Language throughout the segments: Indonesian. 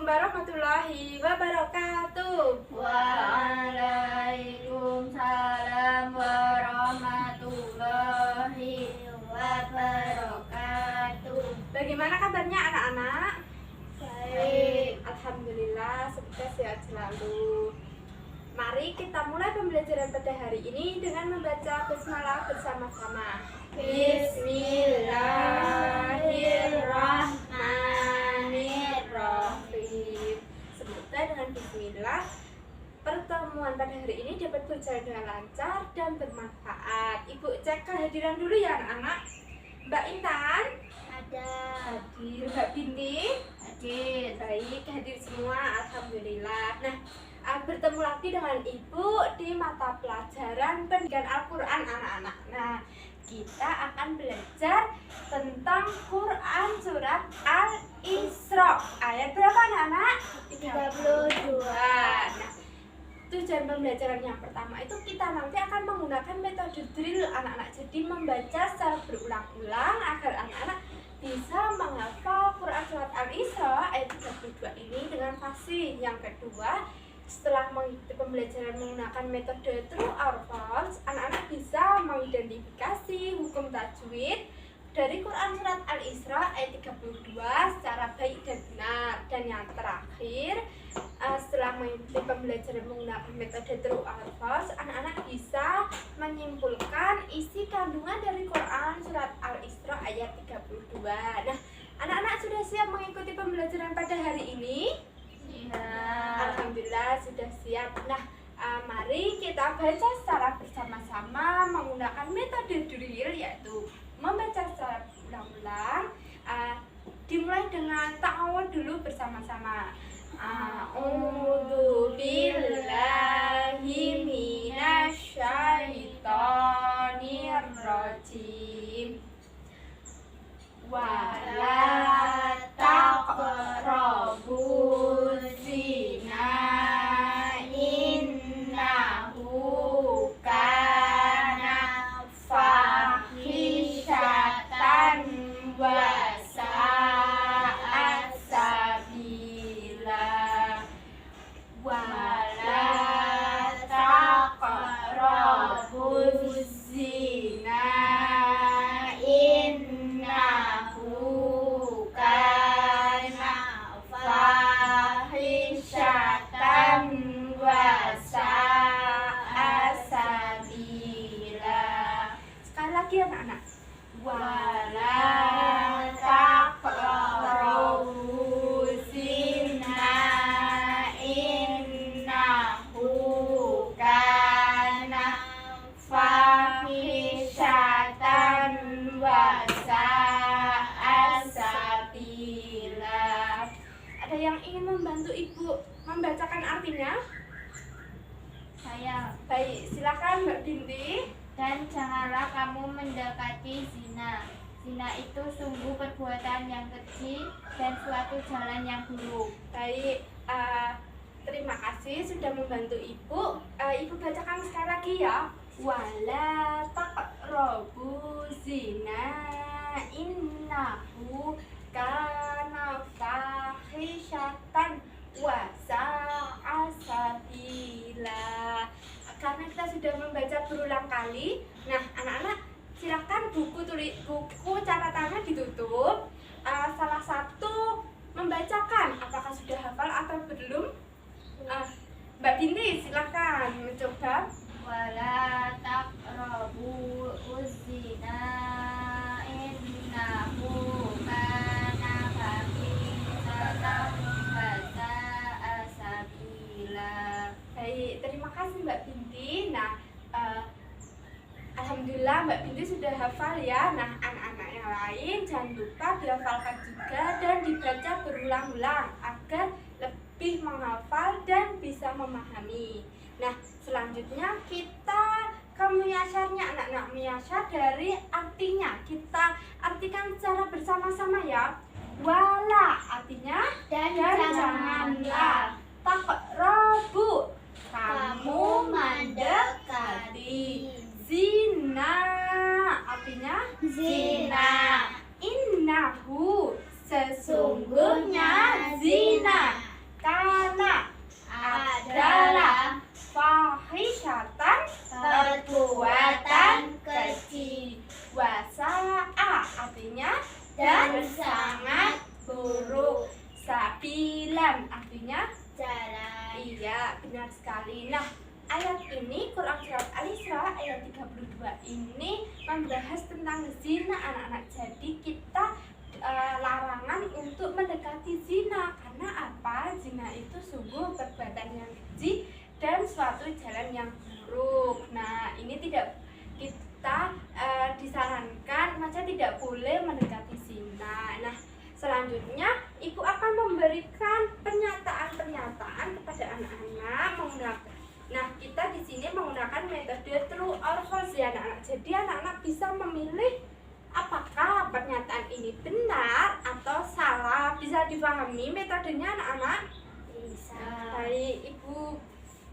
warahmatullahi wabarakatuh. Waalaikumsalam warahmatullahi wabarakatuh. Bagaimana kabarnya anak-anak? Baik. Alhamdulillah, semoga sehat selalu. Mari kita mulai pembelajaran pada hari ini dengan membaca basmalah bersama-sama. Bismillahirrahmanirrahim. Semoga dengan bismillah pertemuan pada hari ini dapat berjalan dengan lancar dan bermanfaat. Ibu cek kehadiran dulu ya anak-anak. Mbak Intan Ada. hadir, Mbak Binti Hadir. baik, hadir semua, alhamdulillah. Nah, bertemu lagi dengan Ibu di mata pelajaran pendidikan Al-Quran anak-anak. Nah, kita akan belajar tentang Quran surat Al-Isra. Ayat berapa anak-anak? 32. Nah, tujuan pembelajaran yang pertama itu kita nanti akan menggunakan metode drill anak-anak. Jadi membaca secara berulang-ulang agar anak-anak bisa menghafal Quran surat Al-Isra ayat 32 ini dengan fasih. Yang kedua, setelah mengikuti pembelajaran menggunakan metode true or false, anak-anak bisa mengidentifikasi hukum tajwid dari Quran surat Al-Isra ayat 32 secara baik dan benar. Dan yang terakhir, setelah mengikuti pembelajaran menggunakan metode true or false, anak-anak bisa menyimpulkan isi kandungan dari Quran surat Al-Isra ayat 32. Nah, anak-anak sudah siap mengikuti pembelajaran pada hari ini? Alhamdulillah sudah siap. Nah, mari kita baca secara bersama-sama menggunakan metode drill, yaitu membaca secara ulang-ulang. Dimulai dengan ta'awud dulu bersama-sama. A'udzu billahi minasyaitonir rajim. Wala taqrabu zina innahu kana fahishatan wa sa'a sabila. Wala taqrabu zina innahu kana fahishatan wa sa'a sabila. Sekali lagi anak-anak. Wala taqrabu zina innahu kana fahishatan wa sa'a sabila. Ada yang ingin membantu Ibu membacakan artinya? Saya. Baik, silakan Mbak Binti. Dan janganlah kamu mendekati zina. Zina itu sungguh perbuatan yang keji dan suatu jalan yang buruk. Baik, terima kasih sudah membantu Ibu. Ibu bacakan sekali lagi ya. Wala taqrabu zina innahu kana fahishatan wa sa'a sabila. Karena kita sudah membaca berulang kali, nah anak-anak silakan buku catatannya ditutup. Salah satu membacakan, apakah sudah hafal atau belum? Mbak Binti silakan mencoba. Wala taqrabu zina innahu kana fahishatan wa sa'a sabila. Baik, terima kasih Mbak Binti. Nah, alhamdulillah Mbak Binti sudah hafal ya. Nah, anak-anak yang lain jangan lupa dihafalkan juga dan dibaca berulang-ulang agar lebih menghafal dan bisa memahami. Nah, selanjutnya kita ke miyasarnya anak-anak. Miyasar dari artinya kita artikan secara bersama-sama ya. Wala artinya Dan janganlah. Taqrabu kamu mendekati. Zina artinya Zina. innahu sesungguhnya zina perbuatan keji. Wasa'a artinya dan sangat buruk. Sabilan artinya Jalan. iya, benar sekali. Nah, ayat ini Quran surat Al-Isra ayat 32 ini membahas tentang zina anak-anak. Jadi kita larangan untuk mendekati zina. Karena apa? Zina itu sungguh perbuatan yang keji dan suatu jalan yang buruk. Nah, ini tidak kita disarankan, maksudnya tidak boleh mendekati zina. Nah, selanjutnya ibu akan memberikan pernyataan-pernyataan kepada anak-anak menggunakan. Nah, kita di sini menggunakan metode true or false ya anak-anak. Jadi anak-anak bisa memilih apakah pernyataan ini benar atau salah. Bisa dipahami metodenya anak-anak? Bisa. Baik, ibu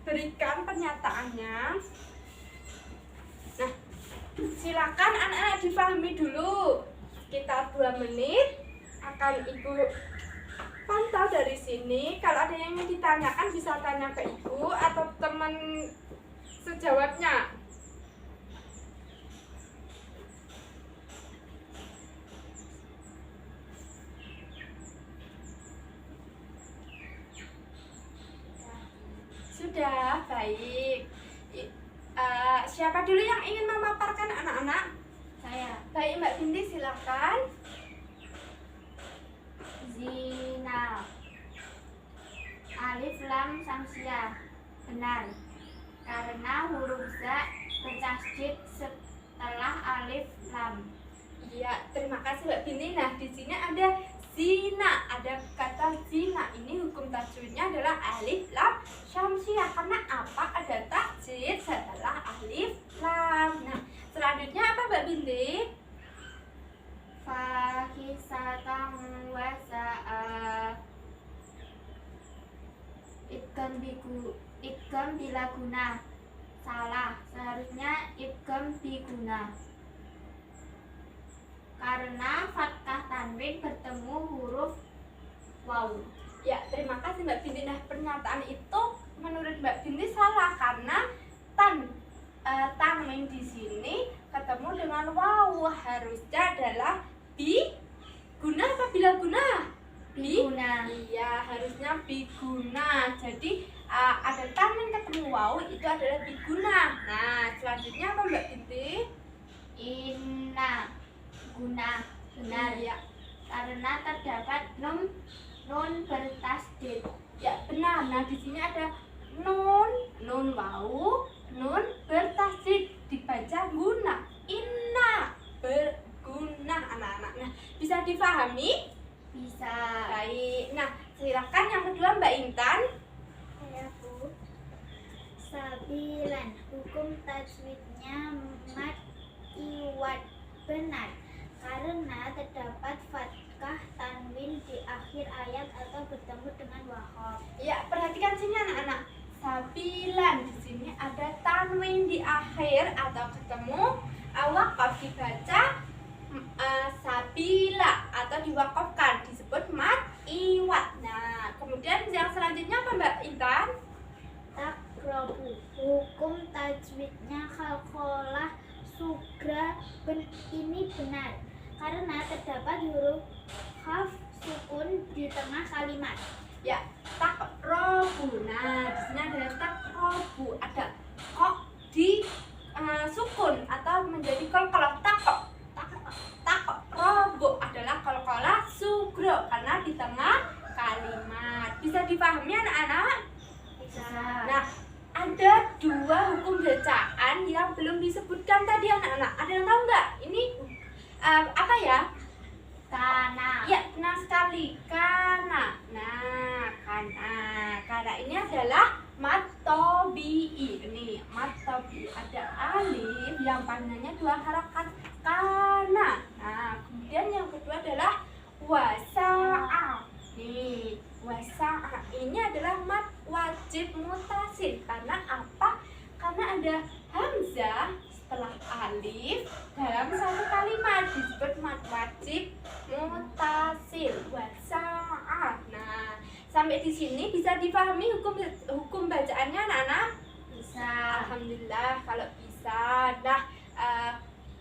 berikan pernyataannya. Nah, silakan anak-anak dipahami dulu. Sekitar 2 menit akan ibu pantau dari sini. Kalau ada yang ingin ditanyakan bisa tanya ke ibu atau teman sejawatnya. Sudah, baik. Siapa dulu yang ingin memaparkan anak-anak? Saya. Baik, Mbak Binti silakan. Zina. Alif lam samsiah. Benar. Karena huruf za bertasydid setelah alif lam. Iya, terima kasih Mbak Binti. Nah, di sini ada zina, ada kata zina. Ini hukum tajwidnya adalah alif lam syamsiah. Karena apa? Ada tasydid setelah alif lam. Nah, selanjutnya apa Mbak Binti? Fahisatan wasa'a. Idgham bila guna. Salah, seharusnya idgham biguna. Karena fathah tanwin bertemu huruf waw. Ya, terima kasih Mbak Binti. Nah, pernyataan itu menurut Mbak Binti salah karena tanwin di sini ketemu dengan waw. Harusnya adalah bi guna apa bila guna? Biguna. Iya, harusnya biguna. Jadi ada tanwin ketemu waw itu adalah biguna. Nah, selanjutnya apa Mbak Binti? Inna guna. Benar. Ya, Karena terdapat nun bertasydid. ya benar. Nah, di sini ada nun waw, nun bertasydid dibaca guna. Inna berguna anak-anak. Nah, bisa dipahami? Bisa. Baik. Nah, silakan yang kedua Mbak Intan. Saya Bu. Sabilan. Hukum tajwidnya mat iwat. Benar. Karena terdapat fathah tanwin di akhir ayat atau bertemu dengan wakof. Ya, perhatikan sini anak-anak. Sabilan di sini ada tanwin di akhir atau ketemu wakaf dibaca sabila atau diwakafkan disebut mat iwat. Nah, kemudian yang selanjutnya apa Mbak Intan? Takrobu. Hukum tajwidnya khalqolah sugra ini benar karena terdapat huruf haf sukun di tengah kalimat. Ya, takrobu. Nah, di sini ada takrobu, ada kok di sukun atau menjadi kolkolah takok. Takrobu adalah kolkolah sugro karena di tengah kalimat. Bisa dipahami anak-anak? Bisa. Nah, ada 2 hukum bacaan yang belum disebutkan tadi anak-anak. Ada yang tahu nggak? Ini apa ya? Kana. Ya, benar sekali. Kana. Nah, kana ini adalah mat tobi'i. Ini mat tobi'i. Ada alif yang panjangnya 2 harakat. Kana. Nah, kemudian yang kedua adalah wasa'a. Nih, wasa'a ini adalah mat wajib mutasil. Karena apa? Karena ada hamzah setelah alif dalam satu kalimat disebut mat wajib mutasil. Wasa'a. Nah, sampai di sini bisa dipahami hukum bacaannya anak-anak? Bisa. Alhamdulillah kalau bisa. Nah,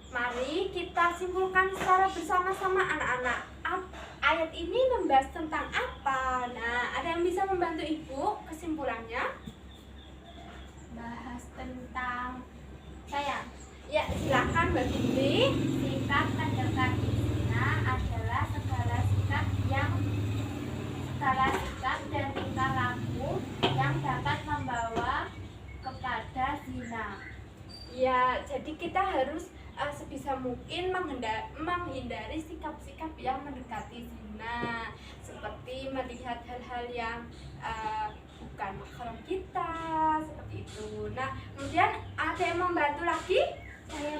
mari kita simpulkan secara bersama-sama anak-anak. Ayat ini membahas tentang apa? Nah, ada yang bisa membantu Ibu kesimpulannya? Bahas tentang saya. Ya, silakan Mbak Fitri. Sikap mendekati zina adalah segala sikap dan tingkah laku yang dapat membawa kepada zina. Ya, jadi kita harus sebisa mungkin menghindari sikap-sikap yang mendekati zina, seperti melihat hal-hal yang bukan mahram kita, seperti itu. Nah, kemudian ada yang membantu lagi?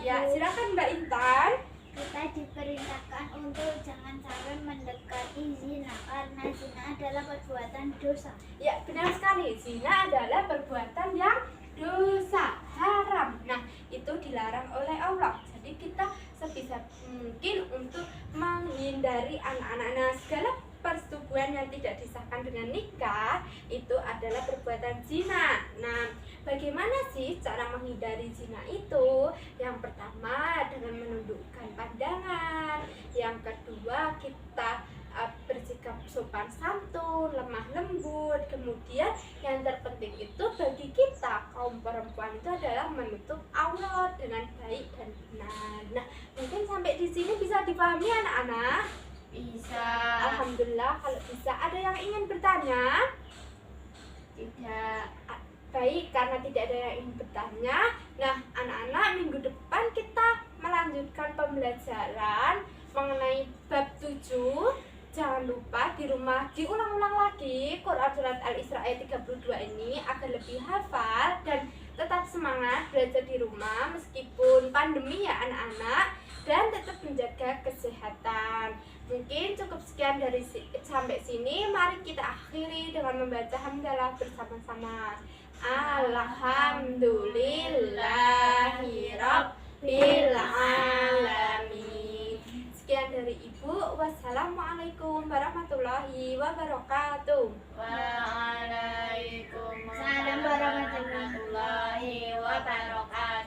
Ya, silakan Mbak Intan. Kita diperintahkan untuk jangan sampai mendekati zina karena zina adalah perbuatan dosa. Ya, benar sekali. Zina adalah perbuatan yang dosa, haram. Nah, itu dilarang oleh Allah. Jadi kita sebisa mungkin untuk menghindari anak-anak. Nah, segala persetubuhan yang tidak disahkan dengan nikah itu adalah perbuatan zina. Nah, bagaimana sih cara menghindari zina itu? Yang pertama dengan menundukkan pandangan. Yang kedua kita bersikap sopan santun, lemah lembut. Kemudian yang terpenting itu bagi kita kaum perempuan itu adalah menutup aurat dengan baik dan benar. Nah, mungkin sampai di sini bisa dipahami anak-anak? Bisa. Alhamdulillah kalau bisa. Ada yang ingin bertanya? Tidak. Baik, karena tidak ada yang ingin bertanya. Nah, anak-anak, minggu depan kita melanjutkan pembelajaran mengenai bab 7. Jangan lupa di rumah diulang-ulang lagi Quran Surat Al-Isra ayat 32 ini agar lebih hafal dan tetap semangat belajar di rumah meskipun pandemi ya anak-anak, dan tetap menjaga kesehatan. Mungkin cukup sekian dari sampai sini. Mari kita akhiri dengan membaca hamdalah bersama-sama. Alhamdulillahirabbil alamin. Sekian dari Ibu. Wassalamualaikum warahmatullahi wabarakatuh. Waalaikumsalam warahmatullahi wabarakatuh.